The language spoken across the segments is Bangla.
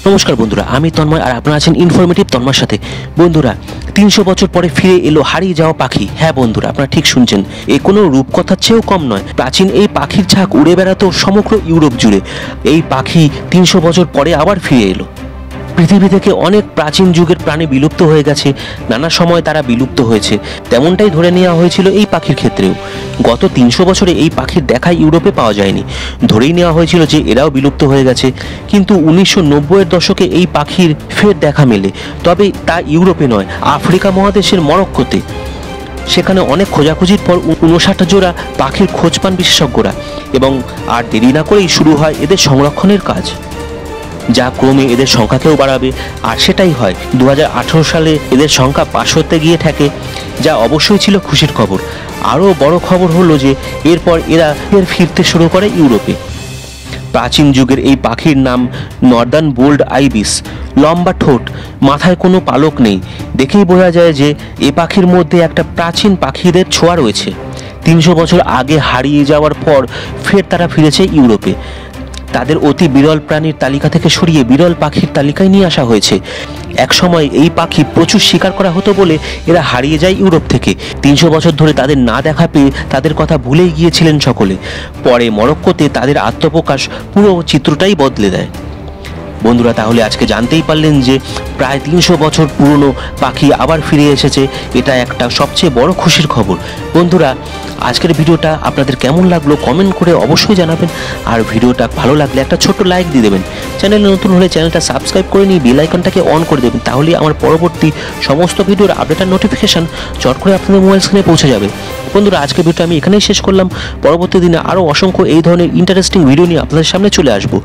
নমস্কার বন্ধুরা, আমি তন্ময় আর আপনারা আছেন ইনফরমেটিভ তন্ময়ের সাথে। বন্ধুরা, 300 বছর পরে ফিরে এলো হারিয়ে যাওয়া পাখি। হ্যাঁ বন্ধুরা, আপনারা ঠিক শুনছেন, এ কোনো রূপকথার চেয়েও কম নয়। প্রাচীন এই পাখির ঝাঁক উড়ে বেড়াতো সমগ্র ইউরোপ জুড়ে। এই পাখি 300 বছর পরে আবার ফিরে এলো। পৃথিবী থেকে অনেক প্রাচীন যুগের প্রাণী বিলুপ্ত হয়ে গেছে, নানা সময় তারা বিলুপ্ত হয়েছে, তেমনটাই ধরে নেওয়া হয়েছিল এই পাখির ক্ষেত্রেও। গত 300 বছরে এই পাখির দেখা ইউরোপে পাওয়া যায়নি, ধরেই নেওয়া হয়েছিল যে এরাও বিলুপ্ত হয়ে গেছে। কিন্তু 1990-এর দশকে এই পাখির ফের দেখা মেলে, তবে তা ইউরোপে নয়, আফ্রিকা মহাদেশের মরক্কোতে। সেখানে অনেক খোঁজাখুঁজির পর 59 জোড়া পাখির খোঁজ পান বিশেষজ্ঞরা, এবং আর দেরি না করেই শুরু হয় এদের সংরক্ষণের কাজ, যা ক্রমে এদের সংখ্যাকেও বাড়াবে। আর সেটাই হয়, 2018 সালে এদের সংখ্যা 500-তে গিয়ে ঠেকে, যা অবশ্যই ছিল খুশির খবর। আরও বড় খবর হলো যে এরপর এরা ফিরতে শুরু করে ইউরোপে। প্রাচীন যুগের এই পাখির নাম নর্দার্ন বোল্ড আইবিস। লম্বা ঠোঁট, মাথায় কোনো পালক নেই, দেখেই বোঝা যায় যে এ পাখির মধ্যে একটা প্রাচীন পাখিদের ছোঁয়া রয়েছে। 300 বছর আগে হারিয়ে যাওয়ার পর ফের তারা ফিরেছে ইউরোপে। তাদের অতি বিরল প্রাণীর তালিকা থেকে সরিয়ে বিরল পাখির তালিকায় নিয়ে আসা হয়েছে। একসময় এই পাখি প্রচুর শিকার করা হতো বলে এরা হারিয়ে যায় ইউরোপ থেকে। 300 বছর ধরে তাদের না দেখা পেয়ে তাদের কথা ভুলেই গিয়েছিলেন সকলে। পরে মরক্কোতে তাদের আত্মপ্রকাশ পুরো চিত্রটাই বদলে দেয়। বন্ধুরা, তাহলে আজকে জানতেই পারলেন যে প্রায় 300 বছর পুরনো পাখি আবার ফিরে এসেছে। এটা একটা সবচেয়ে বড় খুশির খবর। বন্ধুরা, আজকের ভিডিওটা আপনাদের কেমন লাগলো কমেন্ট করে অবশ্যই জানাবেন। আর ভিডিওটা ভালো লাগলে একটা ছোট্ট লাইক দিয়ে দেবেন। চ্যানেলে নতুন হলে চ্যানেলটা সাবস্ক্রাইব করে নিয়ে বেল আইকনটাকে অন করে দেবেন, তাহলে আমার পরবর্তী সমস্ত ভিডিওর আপডেট আর নোটিফিকেশান চট করে আপনাদের মোবাইল স্ক্রিনে পৌঁছে যাবে। বন্ধুরা, আজকের ভিডিওটা আমি এখানেই শেষ করলাম। পরবর্তী দিনে আরও অসংখ্য এই ধরনের ইন্টারেস্টিং ভিডিও নিয়ে আপনাদের সামনে চলে আসবো।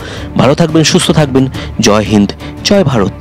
ভালো থাকবেন, সুস্থ থাকবেন। জয় হিন্দ, জয় ভারত।